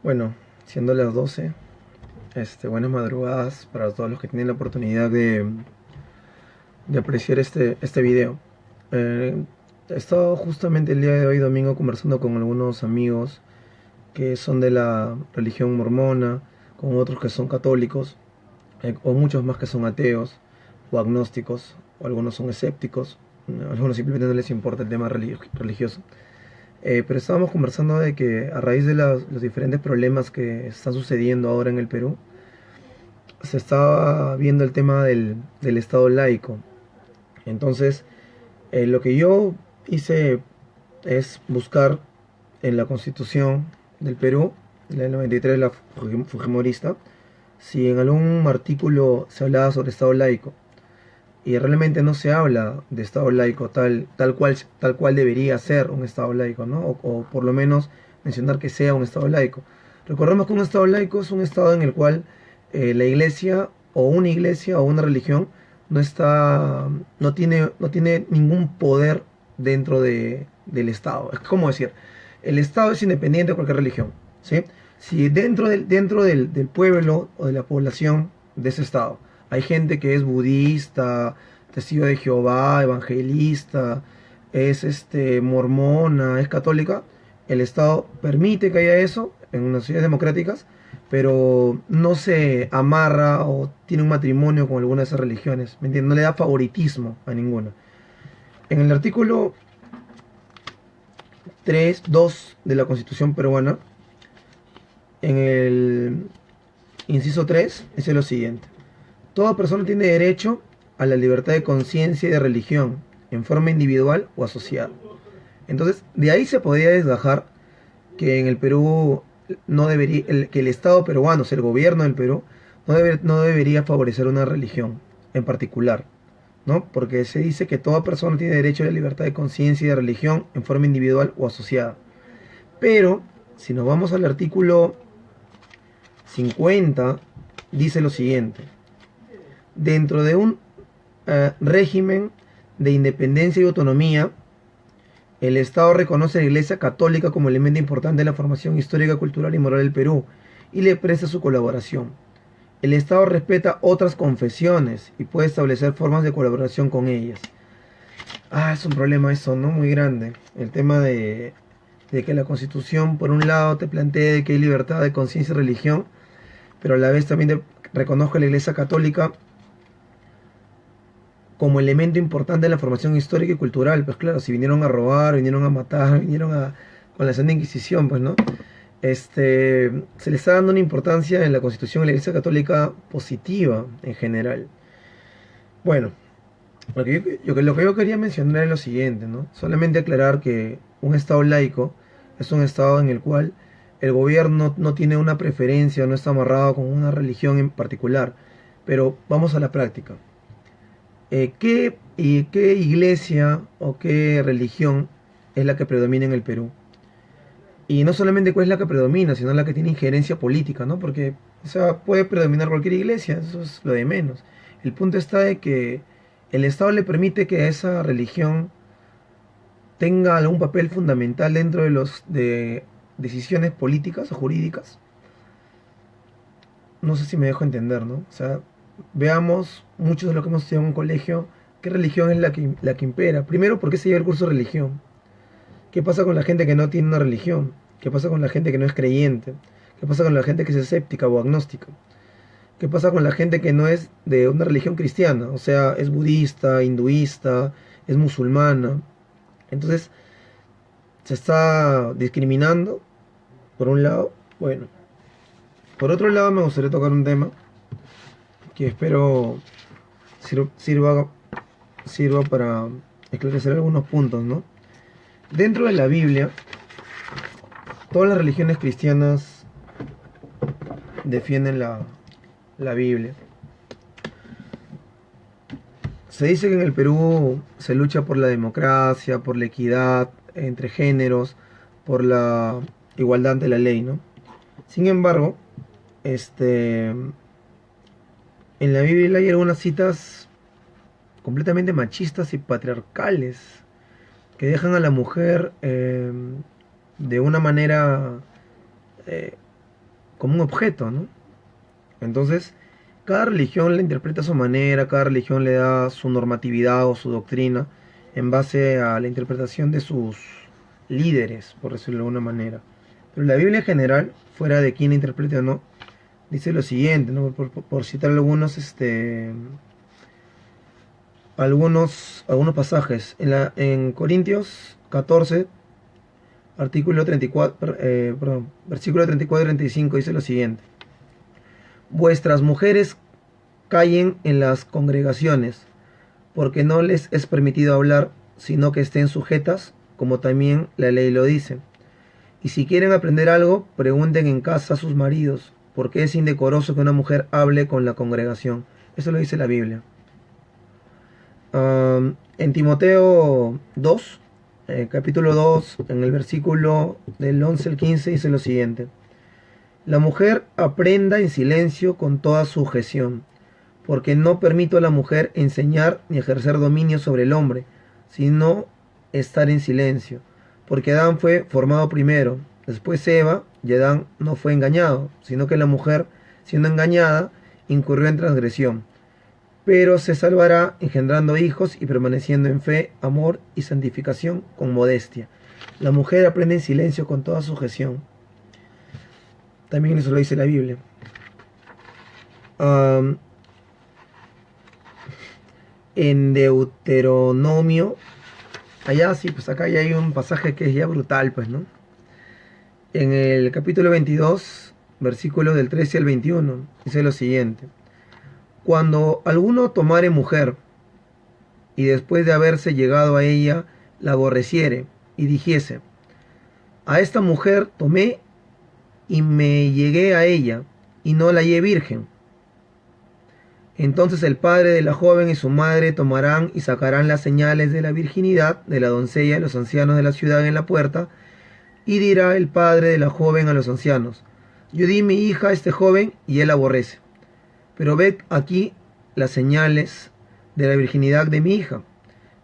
Bueno, siendo las 12, buenas madrugadas para todos los que tienen la oportunidad de apreciar este video. He estado justamente el día de hoy, domingo, conversando con algunos amigos que son de la religión mormona, con otros que son católicos, o muchos más que son ateos o agnósticos, o algunos son escépticos, algunos simplemente no les importa el tema religioso. Pero estábamos conversando de que a raíz de los diferentes problemas que están sucediendo ahora en el Perú, se estaba viendo el tema del Estado laico. Entonces, lo que yo hice es buscar en la Constitución del Perú, la del 93, la Fujimorista, si en algún artículo se hablaba sobre Estado laico. Y realmente no se habla de Estado laico tal cual debería ser un Estado laico, ¿no? O por lo menos mencionar que sea un Estado laico. Recordemos que un Estado laico es un Estado en el cual la iglesia o una religión no tiene ningún poder dentro del Estado. Es como decir, el Estado es independiente de cualquier religión, ¿sí? Si dentro del pueblo o de la población de ese Estado hay gente que es budista, testigo de Jehová, evangelista, es mormona, es católica, el Estado permite que haya eso en unas sociedades democráticas, pero no se amarra o tiene un matrimonio con alguna de esas religiones, ¿me entiendes? No le da favoritismo a ninguna. En el artículo 3.2 de la Constitución peruana, en el inciso 3, dice lo siguiente: toda persona tiene derecho a la libertad de conciencia y de religión, en forma individual o asociada. Entonces, de ahí se podría desgajar que en el Perú no debería, que el Estado peruano, o sea, el gobierno del Perú, no debería favorecer una religión en particular, ¿no? Porque se dice que toda persona tiene derecho a la libertad de conciencia y de religión en forma individual o asociada. Pero, si nos vamos al artículo 50, dice lo siguiente: dentro de un régimen de independencia y autonomía, el Estado reconoce a la Iglesia Católica como elemento importante de la formación histórica, cultural y moral del Perú y le presta su colaboración. El Estado respeta otras confesiones y puede establecer formas de colaboración con ellas. Es un problema eso, ¿no? Muy grande. El tema de que la Constitución, por un lado, te plantea que hay libertad de conciencia y religión, pero a la vez también reconozca a la Iglesia Católica como elemento importante de la formación histórica y cultural. Pues claro, si vinieron a robar, vinieron a matar, con la Santa Inquisición, pues, ¿no? Se le está dando una importancia en la Constitución de la Iglesia Católica positiva en general. Bueno, lo que yo quería mencionar es lo siguiente, ¿no? Solamente aclarar que un Estado laico es un Estado en el cual el gobierno no tiene una preferencia, no está amarrado con una religión en particular. Pero vamos a la práctica. ¿Qué iglesia o qué religión es la que predomina en el Perú? Y no solamente cuál es la que predomina, sino la que tiene injerencia política, ¿no? Porque, o sea, puede predominar cualquier iglesia, eso es lo de menos. El punto está de que el Estado le permite que esa religión tenga algún papel fundamental dentro de decisiones políticas o jurídicas. No sé si me dejo entender, ¿no? O sea, veamos muchos de los que hemos estudiado en un colegio, qué religión es la que impera. Primero, ¿por qué se lleva el curso de religión? ¿Qué pasa con la gente que no tiene una religión? ¿Qué pasa con la gente que no es creyente? ¿Qué pasa con la gente que es escéptica o agnóstica? ¿Qué pasa con la gente que no es de una religión cristiana? O sea, es budista, hinduista, es musulmana. Entonces, se está discriminando, por un lado. Bueno, por otro lado me gustaría tocar un tema que espero sirva, sirva para esclarecer algunos puntos, ¿no? Dentro de la Biblia, todas las religiones cristianas defienden la Biblia. Se dice que en el Perú se lucha por la democracia, por la equidad entre géneros, por la igualdad ante la ley, ¿no? Sin embargo, en la Biblia hay algunas citas completamente machistas y patriarcales que dejan a la mujer de una manera como un objeto, ¿no? Entonces, cada religión la interpreta a su manera, cada religión le da su normatividad o su doctrina en base a la interpretación de sus líderes, por decirlo de alguna manera. Pero la Biblia en general, fuera de quien la interprete o no, dice lo siguiente, ¿no? Por citar algunos pasajes. En Corintios 14, artículo 34, versículo 34 y 35 dice lo siguiente: vuestras mujeres callen en las congregaciones, porque no les es permitido hablar, sino que estén sujetas, como también la ley lo dice. Y si quieren aprender algo, pregunten en casa a sus maridos, porque es indecoroso que una mujer hable con la congregación. Eso lo dice la Biblia. En Timoteo 2, capítulo 2, en el versículo del 11 al 15, dice lo siguiente: la mujer aprenda en silencio con toda sujeción, porque no permito a la mujer enseñar ni ejercer dominio sobre el hombre, sino estar en silencio. Porque Adán fue formado primero, después Eva, y Adán no fue engañado, sino que la mujer, siendo engañada, incurrió en transgresión. Pero se salvará engendrando hijos y permaneciendo en fe, amor y santificación con modestia. La mujer aprende en silencio con toda sujeción. También eso lo dice la Biblia. En Deuteronomio, allá sí, pues acá ya hay un pasaje que es ya brutal, pues, ¿no? En el capítulo 22, versículos del 13 al 21, dice lo siguiente: cuando alguno tomare mujer, y después de haberse llegado a ella, la aborreciere, y dijese: a esta mujer tomé y me llegué a ella, y no la hallé virgen. Entonces el padre de la joven y su madre tomarán y sacarán las señales de la virginidad de la doncella y los ancianos de la ciudad en la puerta, y dirá el padre de la joven a los ancianos: yo di mi hija a este joven, y él aborrece. Pero ved aquí las señales de la virginidad de mi hija.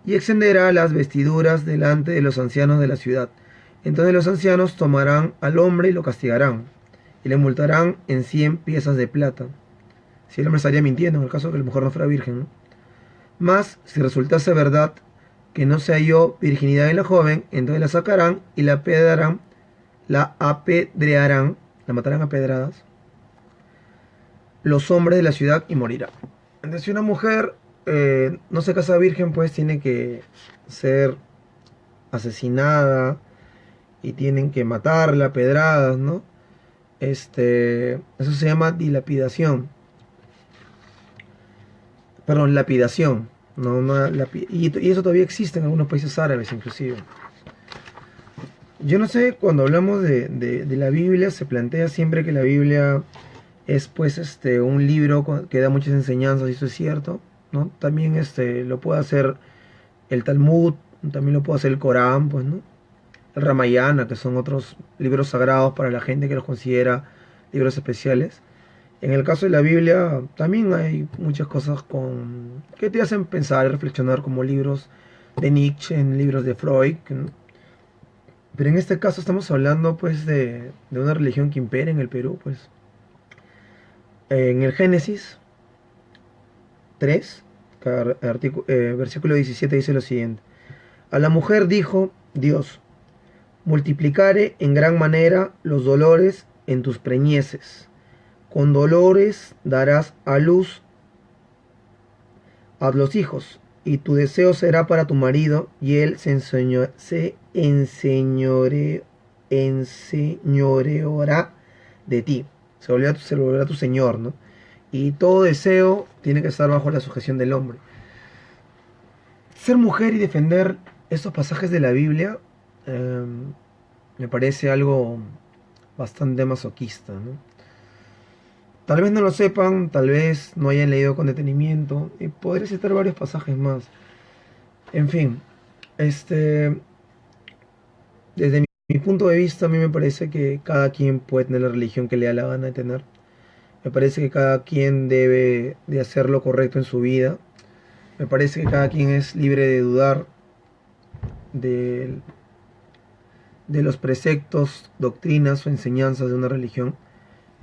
Y extenderá las vestiduras delante de los ancianos de la ciudad. Entonces los ancianos tomarán al hombre y lo castigarán, y le multarán en 100 piezas de plata. Si el hombre estaría mintiendo en el caso de que la mujer no fuera virgen, ¿no? Mas, si resultase verdad que no se halló virginidad en la joven, entonces la sacarán y la apedrearán, la matarán a pedradas los hombres de la ciudad, y morirá. Entonces, si una mujer no se casa virgen, pues tiene que ser asesinada y tienen que matarla a pedradas, ¿no? Eso se llama dilapidación. Perdón, lapidación. Y eso todavía existe en algunos países árabes, inclusive. Yo no sé, cuando hablamos de la Biblia, se plantea siempre que la Biblia es pues un libro que da muchas enseñanzas, y eso es cierto, ¿no? También lo puede hacer el Talmud, también lo puede hacer el Corán, pues, ¿no? El Ramayana, que son otros libros sagrados para la gente que los considera libros especiales. En el caso de la Biblia también hay muchas cosas que te hacen pensar y reflexionar, como libros de Nietzsche, libros de Freud, ¿no? Pero en este caso estamos hablando pues de una religión que impera en el Perú, pues. En el Génesis 3, versículo 17 dice lo siguiente: a la mujer dijo Dios: multiplicaré en gran manera los dolores en tus preñeces. Con dolores darás a luz a los hijos, y tu deseo será para tu marido, y él se enseñoreará de ti. Se volverá tu señor, ¿no? Y todo deseo tiene que estar bajo la sujeción del hombre. Ser mujer y defender estos pasajes de la Biblia me parece algo bastante masoquista, ¿no? Tal vez no lo sepan, tal vez no hayan leído con detenimiento, y podré citar varios pasajes más. En fin, desde mi punto de vista, a mí me parece que cada quien puede tener la religión que le da la gana de tener. Me parece que cada quien debe de hacer lo correcto en su vida. Me parece que cada quien es libre de dudar de los preceptos, doctrinas o enseñanzas de una religión.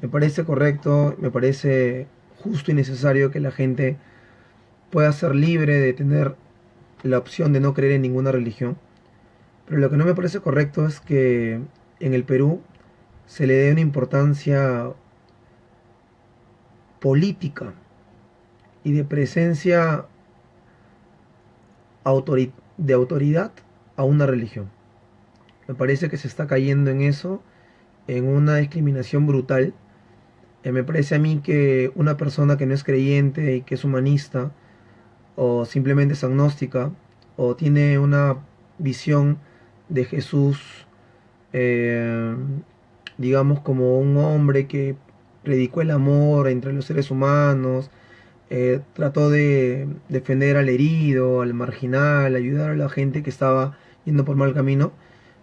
Me parece correcto, me parece justo y necesario que la gente pueda ser libre de tener la opción de no creer en ninguna religión. Pero lo que no me parece correcto es que en el Perú se le dé una importancia política y de presencia de autoridad a una religión. Me parece que se está cayendo en eso, en una discriminación brutal. Me parece a mí que una persona que no es creyente y que es humanista, o simplemente es agnóstica, o tiene una visión de Jesús, eh, digamos, como un hombre que predicó el amor entre los seres humanos, trató de defender al herido, al marginal, ayudar a la gente que estaba yendo por mal camino.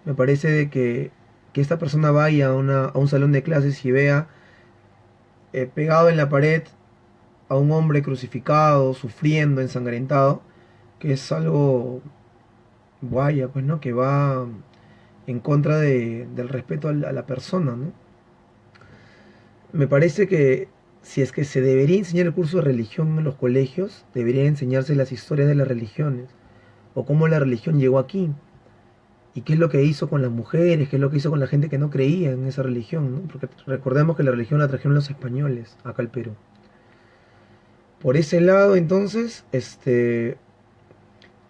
Me parece de que esta persona vaya a un salón de clases y vea pegado en la pared a un hombre crucificado, sufriendo, ensangrentado, que es algo, vaya, pues, ¿no? Que va en contra del respeto a la persona, ¿no? Me parece que si es que se debería enseñar el curso de religión en los colegios, debería enseñarse las historias de las religiones, o cómo la religión llegó aquí, y qué es lo que hizo con las mujeres, qué es lo que hizo con la gente que no creía en esa religión, ¿no? Porque recordemos que la religión la trajeron los españoles acá al Perú. Por ese lado, entonces, se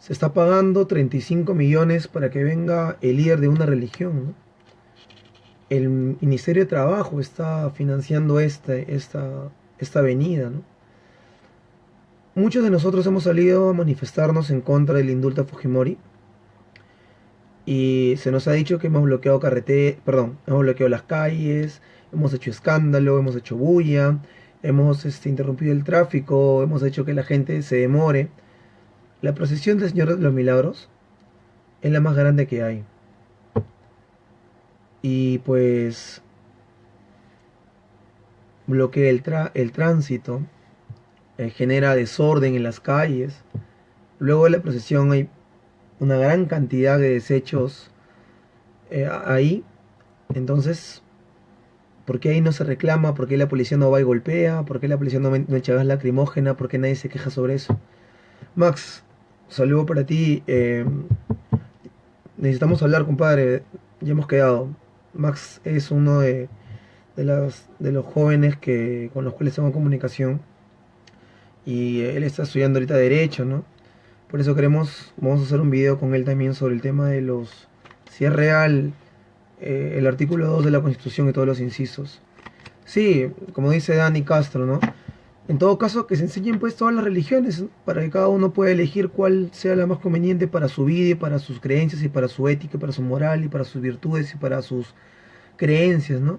está pagando 35 millones para que venga el líder de una religión, ¿no? El Ministerio de Trabajo está financiando esta avenida, ¿no? Muchos de nosotros hemos salido a manifestarnos en contra del indulto a Fujimori y se nos ha dicho que hemos bloqueado hemos bloqueado las calles, hemos hecho escándalo, hemos hecho bulla, hemos interrumpido el tráfico, hemos hecho que la gente se demore. La procesión del Señor de los Milagros es la más grande que hay. Y pues bloquea el tránsito, genera desorden en las calles. Luego de la procesión hay una gran cantidad de desechos ahí. Entonces, ¿por qué ahí no se reclama? ¿Por qué la policía no va y golpea? ¿Por qué la policía no echa gas lacrimógena? ¿Por qué nadie se queja sobre eso? Max, saludo para ti. Necesitamos hablar, compadre. Ya hemos quedado. Max es uno de los jóvenes con los cuales tengo comunicación. Y él está estudiando ahorita Derecho, ¿no? Por eso vamos a hacer un video con él también sobre el tema de si es real el artículo 2 de la Constitución y todos los incisos. Sí, como dice Dani Castro, ¿no? En todo caso, que se enseñen pues todas las religiones, ¿no? Para que cada uno pueda elegir cuál sea la más conveniente para su vida y para sus creencias y para su ética y para su moral y para sus virtudes y para sus creencias, ¿no?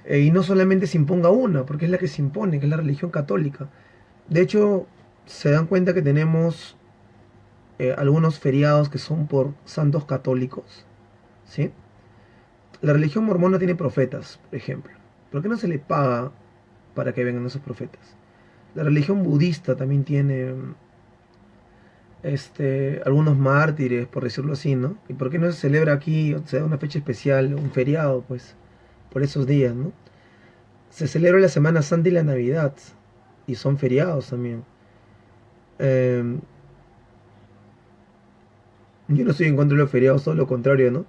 Y no solamente se imponga una, porque es la que se impone, que es la religión católica. De hecho, se dan cuenta que tenemos algunos feriados que son por santos católicos, ¿sí? La religión mormona tiene profetas, por ejemplo. ¿Por qué no se le paga para que vengan esos profetas? La religión budista también tiene algunos mártires, por decirlo así, ¿no? ¿Y por qué no se celebra aquí, o sea, una fecha especial, un feriado, pues, por esos días, ¿no? Se celebra la Semana Santa y la Navidad, y son feriados también. Yo no estoy en contra de los feriados, todo lo contrario, ¿no?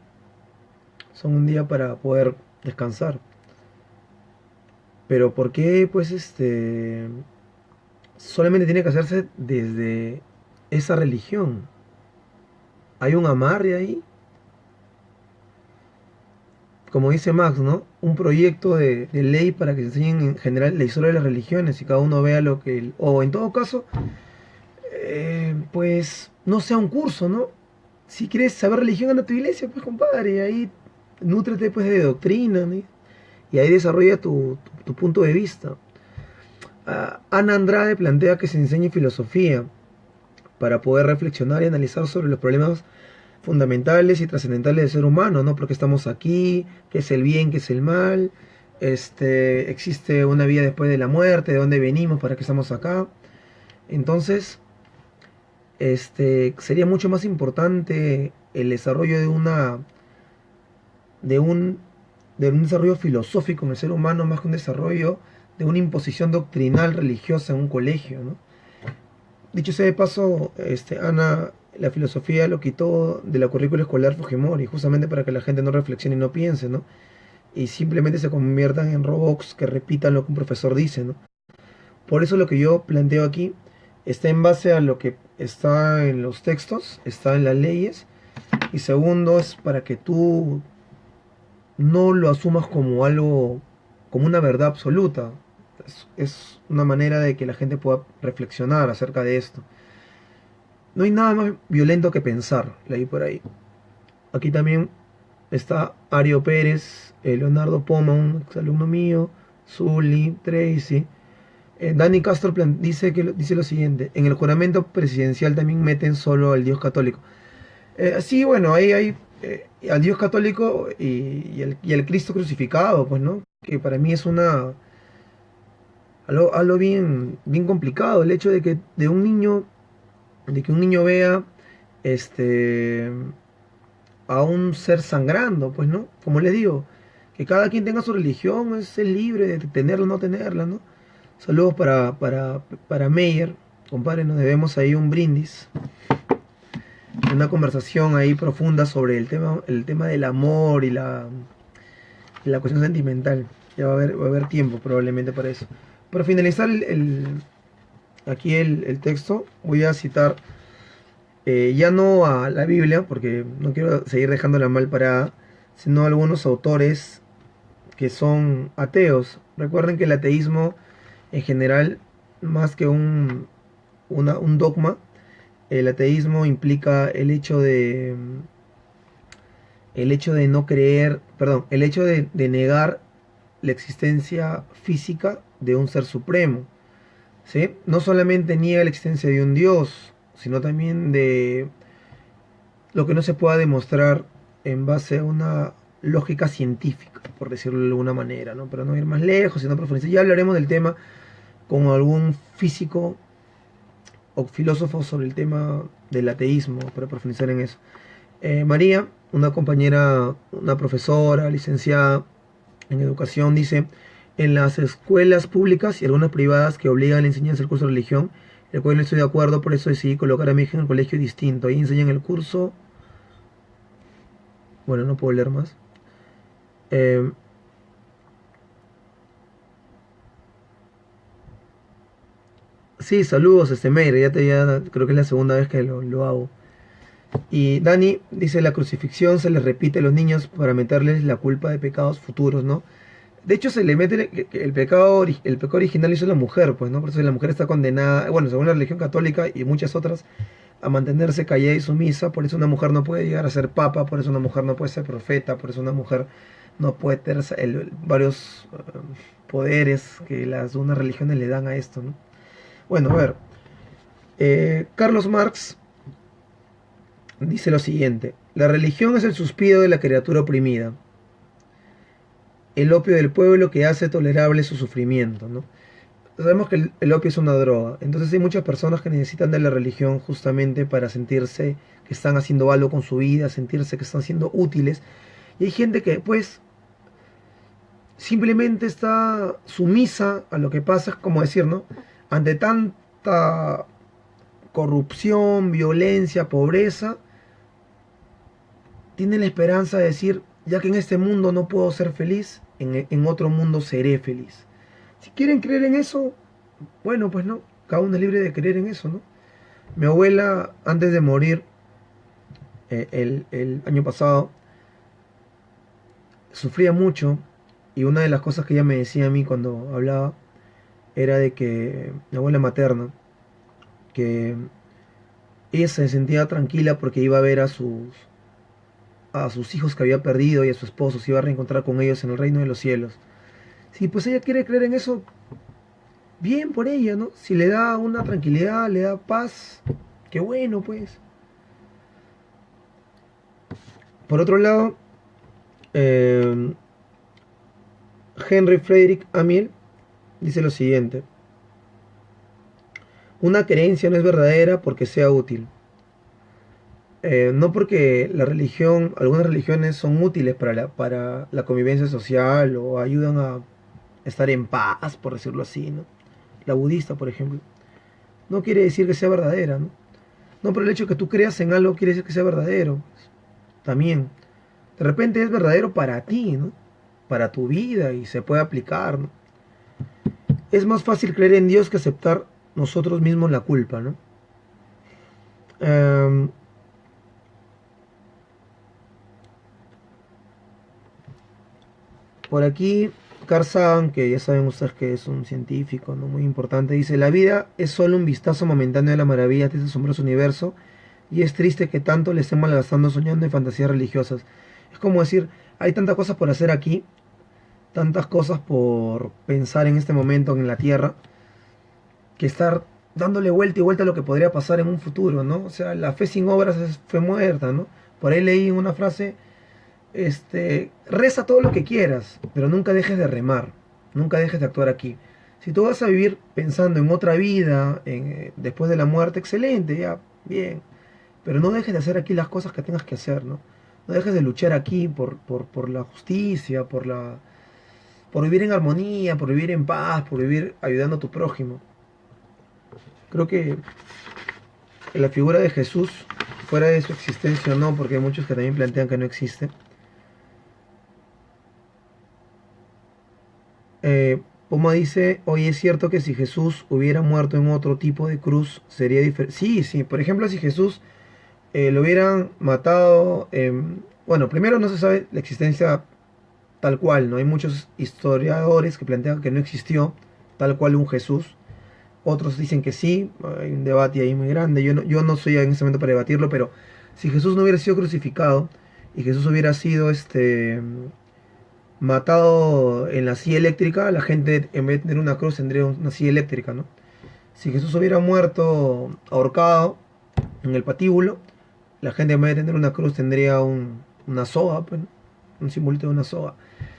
Son un día para poder descansar. Pero ¿por qué, pues, solamente tiene que hacerse desde esa religión? Hay un amarre ahí. Como dice Max, ¿no? Un proyecto de ley para que se enseñen en general la historia de las religiones y cada uno vea lo que... O en todo caso, pues no sea un curso, ¿no? Si quieres saber religión, anda a tu iglesia, pues compadre, y ahí nútrete pues de doctrina, ¿no? Y ahí desarrolla tu punto de vista. Ana Andrade plantea que se enseñe filosofía para poder reflexionar y analizar sobre los problemas fundamentales y trascendentales del ser humano, ¿no? Porque estamos aquí, qué es el bien, qué es el mal, existe una vida después de la muerte, de dónde venimos, para qué estamos acá. Entonces, sería mucho más importante el desarrollo de de un desarrollo filosófico en el ser humano más que un desarrollo de una imposición doctrinal religiosa en un colegio, ¿no? Dicho sea de paso, Ana, la filosofía lo quitó de la currícula escolar Fujimori, justamente para que la gente no reflexione y no piense, ¿no? Y simplemente se conviertan en robots que repitan lo que un profesor dice, ¿no? Por eso lo que yo planteo aquí está en base a lo que está en los textos, está en las leyes, y segundo es para que tú no lo asumas como algo, como una verdad absoluta. Es una manera de que la gente pueda reflexionar acerca de esto. No hay nada más violento que pensar, leí por ahí. Aquí también está Ario Pérez, Leonardo Poma, un exalumno mío, Zully, Tracy. Dani Castro dice lo siguiente: en el juramento presidencial también meten solo al Dios católico. Sí, bueno, ahí hay al Dios católico y el Cristo crucificado, pues, ¿no? Que para mí es algo bien complicado, el hecho de que un niño vea este a un ser sangrando, pues, ¿no? Como les digo, que cada quien tenga su religión, es libre de tenerla o no tenerla, ¿no? Saludos para Meyer, compadre, nos debemos ahí un brindis, una conversación ahí profunda sobre el tema del amor y la cuestión sentimental. Ya va a haber tiempo probablemente para eso. Para finalizar aquí el texto, voy a citar ya no a la Biblia, porque no quiero seguir dejándola mal parada, sino a algunos autores que son ateos. Recuerden que el ateísmo en general, más que un dogma, el ateísmo implica el hecho de no creer, perdón, el hecho de negar la existencia física de un ser supremo, ¿sí? No solamente niega la existencia de un Dios, sino también de lo que no se pueda demostrar en base a una lógica científica, por decirlo de alguna manera, ¿no? Pero no ir más lejos, sino profundizar. Ya hablaremos del tema con algún físico o filósofo sobre el tema del ateísmo, para profundizar en eso. María, una compañera, una profesora, licenciada en educación, dice: en las escuelas públicas y algunas privadas que obligan a la enseñanza del curso de religión, el cual no estoy de acuerdo, por eso decidí colocar a mi hija en el colegio distinto. Ahí enseñan el curso. Bueno, no puedo leer más. Sí, saludos, Meire, ya creo que es la segunda vez que lo hago. Y Dani dice: la crucifixión se les repite a los niños para meterles la culpa de pecados futuros, ¿no? De hecho, se le mete el pecado original hizo la mujer, pues, ¿no? Por eso la mujer está condenada, bueno, según la religión católica y muchas otras, a mantenerse callada y sumisa. Por eso una mujer no puede llegar a ser papa, por eso una mujer no puede ser profeta, por eso una mujer no puede tener varios poderes que las unas religiones le dan a esto, ¿no? Bueno, a ver, Carlos Marx dice lo siguiente: la religión es el suspiro de la criatura oprimida, el opio del pueblo que hace tolerable su sufrimiento, ¿no? Sabemos que el opio es una droga, entonces hay muchas personas que necesitan de la religión justamente para sentirse que están haciendo algo con su vida, sentirse que están siendo útiles, y hay gente que pues simplemente está sumisa a lo que pasa, es como decir, ¿no? Ante tanta corrupción, violencia, pobreza, tiene la esperanza de decir: ya que en este mundo no puedo ser feliz, en otro mundo seré feliz. Si quieren creer en eso, bueno, pues no, cada uno es libre de creer en eso, ¿no? Mi abuela, antes de morir, el año pasado, sufría mucho, y una de las cosas que ella me decía a mí cuando hablaba era de que mi abuela materna, que ella se sentía tranquila porque iba a ver a sus hijos que había perdido y a su esposo, se iba a reencontrar con ellos en el reino de los cielos. Si pues ella quiere creer en eso, bien por ella, ¿no? Si le da una tranquilidad, le da paz, qué bueno, pues. Por otro lado, Henry Frederick Amiel dice lo siguiente: una creencia no es verdadera porque sea útil. No porque la religión, algunas religiones son útiles para la convivencia social o ayudan a estar en paz, por decirlo así, ¿no? La budista, por ejemplo, no quiere decir que sea verdadera, ¿no? No por el hecho de que tú creas en algo quiere decir que sea verdadero. También, de repente es verdadero para ti, ¿no? Para tu vida y se puede aplicar, ¿no? Es más fácil creer en Dios que aceptar nosotros mismos la culpa, ¿no? Eh, por aquí, Carl Sagan, que ya saben ustedes que es un científico, ¿no? Muy importante, dice, la vida es solo un vistazo momentáneo de la maravilla de este asombroso universo y es triste que tanto le estén malgastando soñando en fantasías religiosas. Es como decir, hay tantas cosas por hacer aquí, tantas cosas por pensar en este momento en la Tierra, que estar dándole vuelta y vuelta a lo que podría pasar en un futuro, ¿no? O sea, la fe sin obras es fe muerta, ¿no? Por ahí leí una frase, reza todo lo que quieras, pero nunca dejes de remar, nunca dejes de actuar aquí. Si tú vas a vivir pensando en otra vida, después de la muerte, excelente, ya, bien. Pero no dejes de hacer aquí las cosas que tengas que hacer, ¿no? No dejes de luchar aquí por la justicia, por vivir en armonía, por vivir en paz, por vivir ayudando a tu prójimo. Creo que la figura de Jesús, fuera de su existencia o no, porque hay muchos que también plantean que no existe, Poma dice, oye, es cierto que si Jesús hubiera muerto en otro tipo de cruz, sería diferente. Sí, sí, por ejemplo, si Jesús lo hubieran matado, bueno, primero no se sabe la existencia tal cual, ¿no? Hay muchos historiadores que plantean que no existió tal cual un Jesús. Otros dicen que sí, hay un debate ahí muy grande. Yo no soy en ese momento para debatirlo, pero si Jesús no hubiera sido crucificado y Jesús hubiera sido matado en la silla eléctrica, la gente en vez de tener una cruz tendría una silla eléctrica, ¿no? Si Jesús hubiera muerto ahorcado en el patíbulo, la gente en vez de tener una cruz tendría una soga, pues, ¿no? Un simbolito de una soga.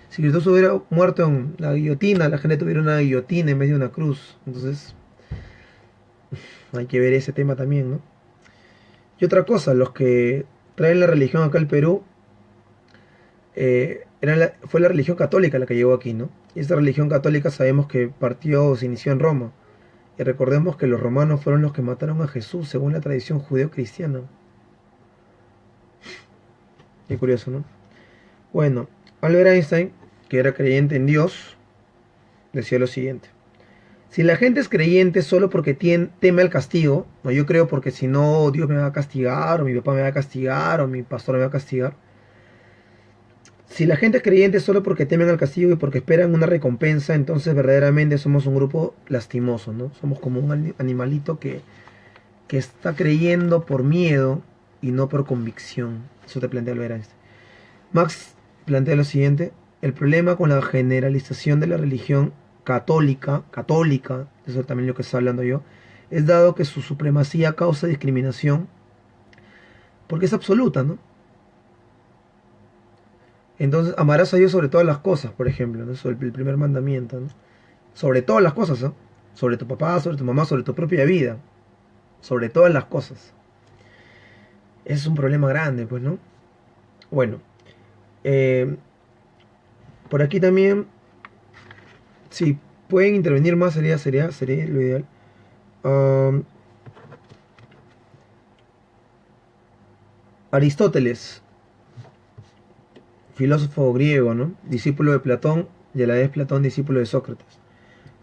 Si Jesús hubiera muerto en la guillotina, la gente tuviera una guillotina en vez de una cruz. Entonces, hay que ver ese tema también, ¿no? Y otra cosa, los que traen la religión acá al Perú, fue la religión católica la que llegó aquí, ¿no? Y esta religión católica sabemos que partió o se inició en Roma. Y recordemos que los romanos fueron los que mataron a Jesús según la tradición judeo-cristiana. Qué curioso, ¿no? Bueno, Albert Einstein, que era creyente en Dios, decía lo siguiente. Si la gente es creyente solo porque teme al castigo, no, yo creo porque si no Dios me va a castigar, o mi papá me va a castigar, o mi pastor me va a castigar. Si la gente es creyente solo porque temen al castigo y porque esperan una recompensa, entonces verdaderamente somos un grupo lastimoso, ¿no? Somos como un animalito que está creyendo por miedo y no por convicción. Eso te plantea Albert Einstein. Marx plantea lo siguiente: el problema con la generalización de la religión católica, eso es también lo que estoy hablando yo, es dado que su supremacía causa discriminación porque es absoluta, ¿no? Entonces amarás a Dios sobre todas las cosas, por ejemplo, ¿no? Sobre el primer mandamiento, ¿no? Sobre todas las cosas, ¿no? Sobre tu papá, sobre tu mamá, sobre tu propia vida, sobre todas las cosas. Ese es un problema grande, pues, ¿no? Bueno, eh, por aquí también, si pueden intervenir más, sería lo ideal. Um, Aristóteles, filósofo griego, ¿no? Discípulo de Platón y a la vez Platón discípulo de Sócrates.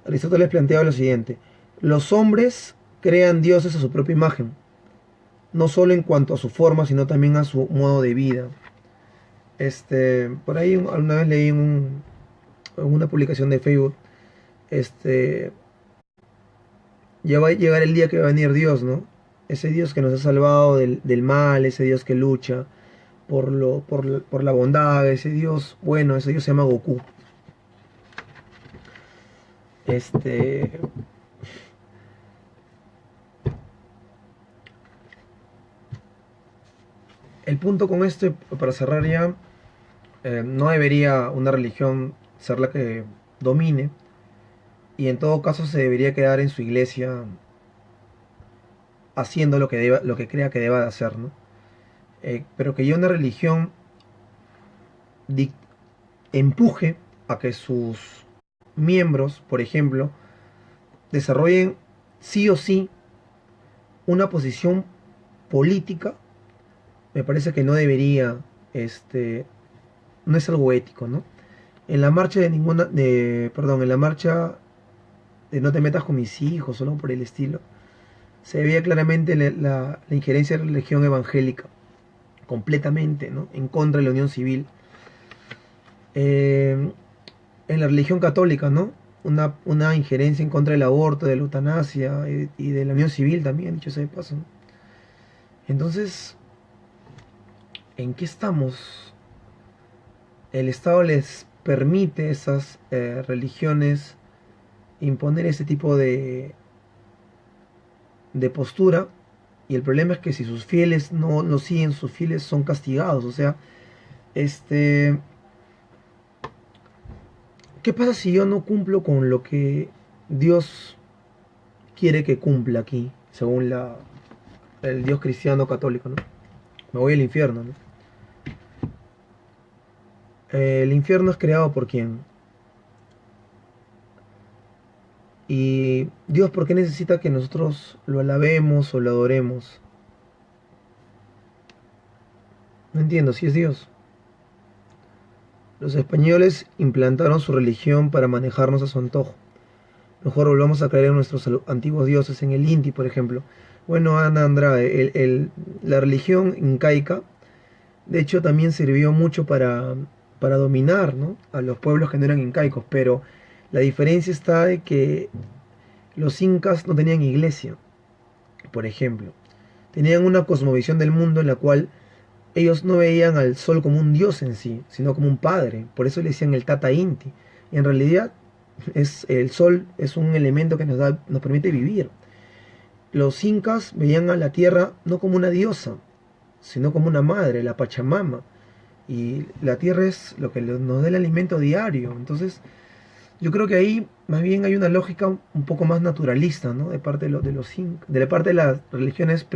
Aristóteles planteaba lo siguiente: los hombres crean dioses a su propia imagen, no solo en cuanto a su forma, sino también a su modo de vida. Por ahí alguna vez leí en una publicación de Facebook, ya va a llegar el día que va a venir Dios, ¿no? Ese Dios que nos ha salvado del mal, ese Dios que lucha por la bondad, ese Dios, bueno, ese Dios se llama Goku. El punto con esto, para cerrar ya, no debería una religión ser la que domine, y en todo caso se debería quedar en su iglesia haciendo lo que crea que deba de hacer, ¿no? pero que ya una religión empuje a que sus miembros, por ejemplo, desarrollen sí o sí una posición política, me parece que no debería, no es algo ético, ¿no? En la marcha en la marcha de no te metas con mis hijos o algo por el estilo, se veía claramente la injerencia de la religión evangélica, completamente, ¿no? En contra de la unión civil. Eh, en la religión católica, ¿no? Una injerencia en contra del aborto, de la eutanasia y de la unión civil también, dicho sea de paso, ¿no? Entonces, ¿en qué estamos? El Estado les permite a esas religiones imponer ese tipo de postura, y el problema es que si sus fieles no lo siguen, sus fieles son castigados. O sea, este, ¿qué pasa si yo no cumplo con lo que Dios quiere que cumpla aquí, según el Dios cristiano católico, ¿no? Me voy al infierno, ¿no? El infierno es creado por quién. Y Dios, ¿por qué necesita que nosotros lo alabemos o lo adoremos? No entiendo, si es Dios. Los españoles implantaron su religión para manejarnos a su antojo. Mejor volvamos a creer en nuestros antiguos dioses, en el Inti, por ejemplo. Bueno, Ana Andrade, la religión incaica, de hecho, también sirvió mucho para dominar, ¿no? A los pueblos que no eran incaicos, pero la diferencia está de que los incas no tenían iglesia, por ejemplo. Tenían una cosmovisión del mundo en la cual ellos no veían al sol como un dios en sí, sino como un padre. Por eso le decían el Tata Inti. Y en realidad el sol es un elemento que nos permite vivir. Los incas veían a la tierra no como una diosa, sino como una madre, la Pachamama. Y la tierra es lo que nos da el alimento diario. Entonces, yo creo que ahí más bien hay una lógica un poco más naturalista, ¿no? De parte de la parte de las religiones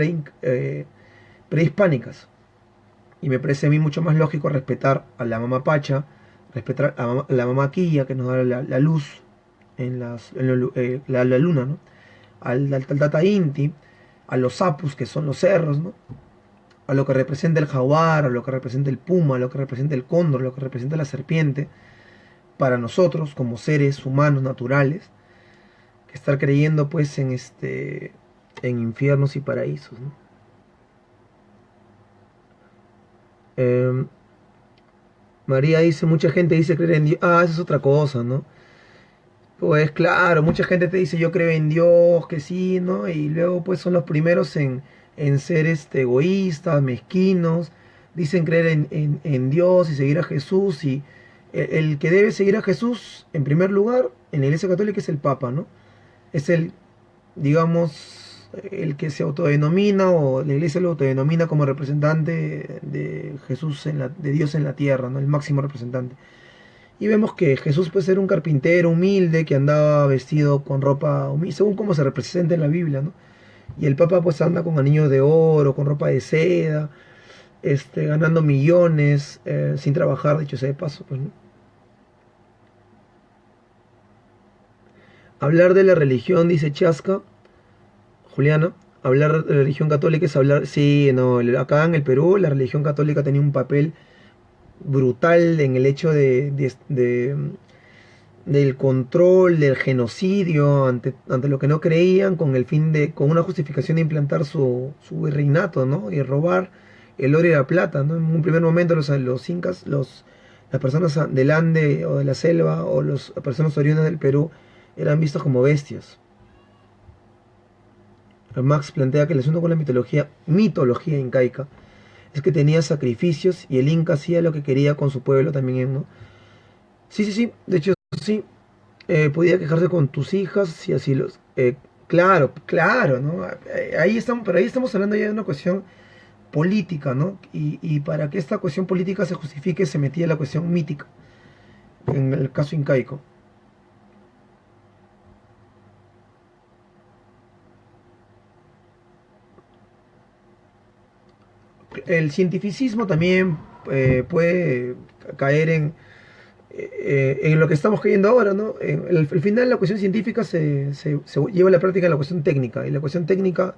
prehispánicas. Y me parece a mí mucho más lógico respetar a la mamá Pacha, respetar a la mamá Quilla, que nos da la luz la luna, ¿no? Al Tata Inti, a los Apus, que son los cerros, ¿no? A lo que representa el jaguar, a lo que representa el puma, a lo que representa el cóndor, a lo que representa la serpiente, para nosotros como seres humanos naturales, que estar creyendo pues en infiernos y paraísos, ¿no? Eh, María dice, mucha gente dice creer en Dios. Ah, esa es otra cosa, ¿no? Pues claro, mucha gente te dice yo creo en Dios, que sí, ¿no? Y luego pues son los primeros en ser egoístas, mezquinos, dicen creer en Dios y seguir a Jesús, y el que debe seguir a Jesús, en primer lugar, en la Iglesia Católica es el Papa, ¿no? Es digamos, el que se autodenomina, o la Iglesia lo autodenomina como representante de Jesús, de Dios en la tierra, ¿no? El máximo representante. Y vemos que Jesús puede ser un carpintero humilde que andaba vestido con ropa humilde, según como se representa en la Biblia, ¿no? Y el Papa pues anda con anillos de oro, con ropa de seda, ganando millones, sin trabajar, dicho sea de paso, pues, ¿no? Hablar de la religión, dice Chasca, Juliana, hablar de la religión católica es hablar, sí, no, acá en el Perú la religión católica tenía un papel brutal en el hecho del control, del genocidio ante lo que no creían, con el fin con una justificación de implantar su virreinato, ¿no? Y robar el oro y la plata, ¿no? En un primer momento los incas, las personas del Ande o de la selva, o las personas oriundas del Perú, eran vistos como bestias. Marx plantea que el asunto con la mitología incaica es que tenía sacrificios, y el inca hacía lo que quería con su pueblo también, ¿no? Sí, sí, sí, de hecho sí, podía quejarse con tus hijas si así claro, claro, ¿no? Ahí estamos, pero ahí estamos hablando ya de una cuestión política, ¿no? Y para que esta cuestión política se justifique se metía la cuestión mítica, en el caso incaico. el cientificismo también puede caer en lo que estamos cayendo ahora, ¿no? El final la cuestión científica se lleva a la práctica en la cuestión técnica, y la cuestión técnica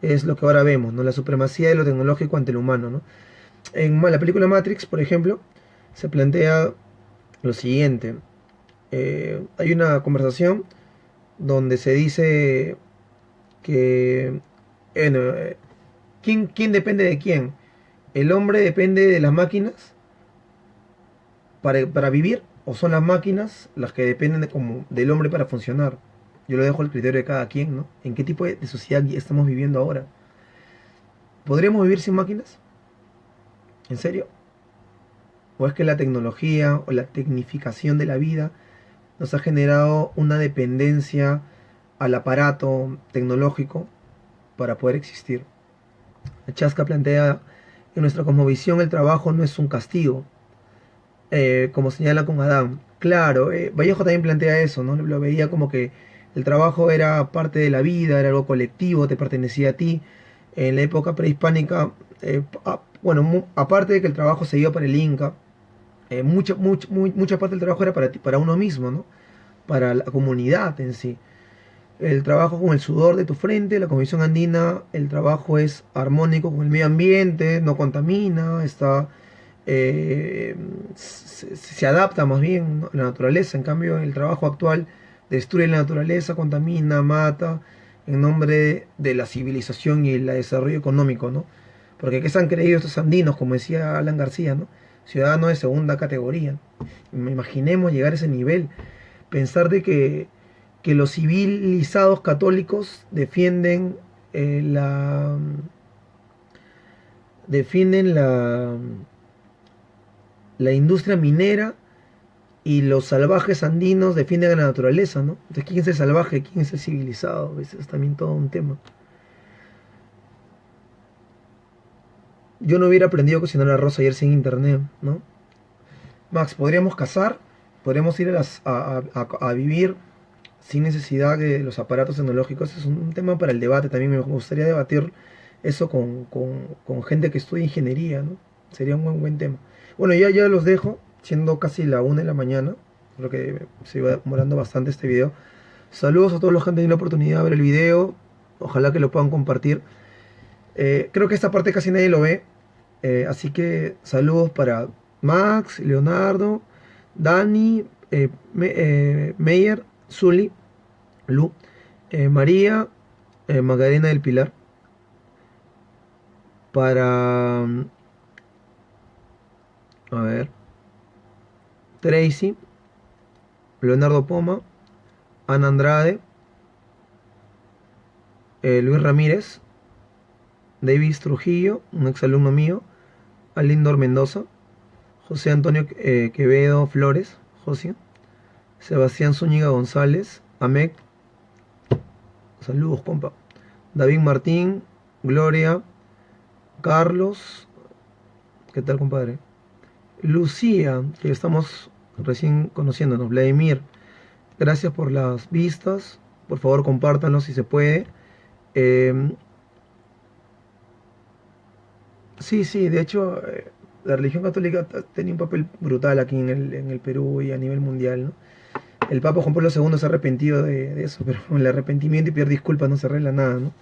es lo que ahora vemos, ¿no? La supremacía de lo tecnológico ante el humano, ¿no? En la película Matrix, por ejemplo, se plantea lo siguiente. Hay una conversación donde se dice que ¿quién depende de quién? ¿El hombre depende de las máquinas para vivir? ¿O son las máquinas las que dependen del hombre para funcionar? Yo lo dejo al criterio de cada quien, ¿no? ¿En qué tipo de sociedad estamos viviendo ahora? ¿Podríamos vivir sin máquinas? ¿En serio? ¿O es que la tecnología o la tecnificación de la vida nos ha generado una dependencia al aparato tecnológico para poder existir? Chaska plantea: en nuestra cosmovisión el trabajo no es un castigo, como señala con Adán. Claro, Vallejo también plantea eso, ¿no? Lo veía como que el trabajo era parte de la vida, era algo colectivo, te pertenecía a ti. En la época prehispánica, bueno, aparte de que el trabajo se iba para el Inca, mucha parte del trabajo era para uno mismo, ¿no? Para la comunidad en sí. El trabajo con el sudor de tu frente, la Convención Andina, el trabajo es armónico con el medio ambiente, no contamina, se adapta más bien, ¿no?, a la naturaleza. En cambio, el trabajo actual destruye la naturaleza, contamina, mata, en nombre de la civilización y el desarrollo económico, ¿no? Porque ¿qué se han creído estos andinos, como decía Alan García, ¿no? Ciudadanos de segunda categoría. Imaginemos llegar a ese nivel, pensar de que los civilizados católicos defienden la industria minera, y los salvajes andinos defienden a la naturaleza, ¿no? Entonces, ¿quién es el salvaje? ¿Quién es el civilizado? Ese es también todo un tema. Yo no hubiera aprendido a cocinar arroz ayer sin internet, ¿no? Max, podríamos cazar, podríamos ir a vivir sin necesidad de los aparatos tecnológicos. Es un tema para el debate también. Me gustaría debatir eso con gente que estudia ingeniería, ¿no? Sería un buen tema. Bueno, ya los dejo, siendo casi la 1 de la mañana. Creo que se iba demorando bastante este video. Saludos a todos los que han tenido la oportunidad de ver el video. Ojalá que lo puedan compartir. Creo que esta parte casi nadie lo ve. Así que saludos para Max, Leonardo, Dani, Meyer, Zully, Lu, María, Magdalena del Pilar. Para, a ver, Tracy, Leonardo Poma, Ana Andrade, Luis Ramírez, Davis Trujillo, un exalumno mío, Alindor Mendoza, José Antonio Quevedo Flores, José, Sebastián Zúñiga González, Amec, saludos compa, David Martín, Gloria, Carlos, ¿qué tal compadre? Lucía, que estamos recién conociéndonos, Vladimir, gracias por las vistas, por favor compártanlo si se puede. Sí, de hecho, la religión católica tenía un papel brutal aquí en el Perú y a nivel mundial, ¿no? El Papa Juan Pablo II se ha arrepentido de eso, pero con el arrepentimiento y pedir disculpas no se arregla nada, ¿no?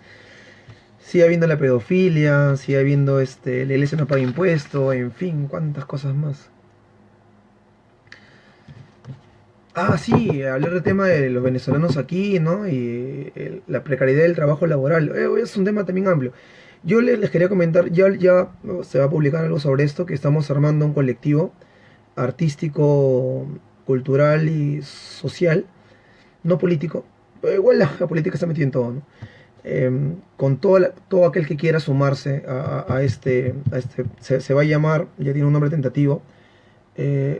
Sigue habiendo la pedofilia, sigue habiendo la iglesia no paga impuestos, en fin, cuántas cosas más. Sí, hablar del tema de los venezolanos aquí, ¿no? Y la precariedad del trabajo laboral. Es un tema también amplio. Yo les quería comentar, ya se va a publicar algo sobre esto, que estamos armando un colectivo artístico, cultural y social, no político. Pero igual la política está metida en todo, ¿no? Con todo aquel que quiera sumarse a este se va a llamar, ya tiene un nombre tentativo,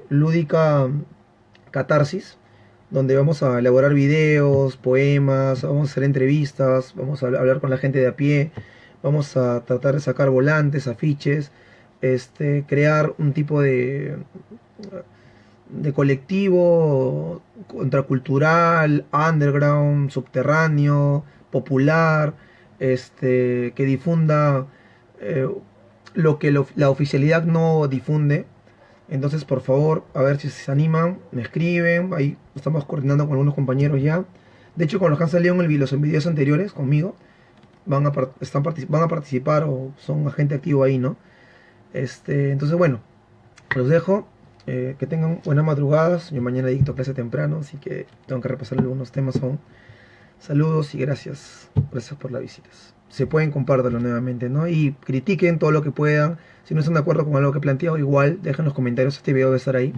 Lúdica Catarsis, donde vamos a elaborar videos, poemas, vamos a hacer entrevistas, vamos a hablar con la gente de a pie, vamos a tratar de sacar volantes, afiches, crear un tipo de colectivo contracultural, underground, subterráneo, popular, que difunda lo que la oficialidad no difunde. Entonces, por favor, a ver si se animan, me escriben. Ahí estamos coordinando con algunos compañeros ya. De hecho, con los que han salido en los videos anteriores conmigo, van a participar o son agente activo ahí, ¿no? Entonces, bueno, los dejo. Que tengan buenas madrugadas. Yo mañana dicto clase temprano, así que tengo que repasar algunos temas aún. Saludos y gracias. Gracias por las visitas. Se pueden compartirlo nuevamente, ¿no? Y critiquen todo lo que puedan. Si no están de acuerdo con algo que he planteado, igual dejen los comentarios. Este video debe estar ahí.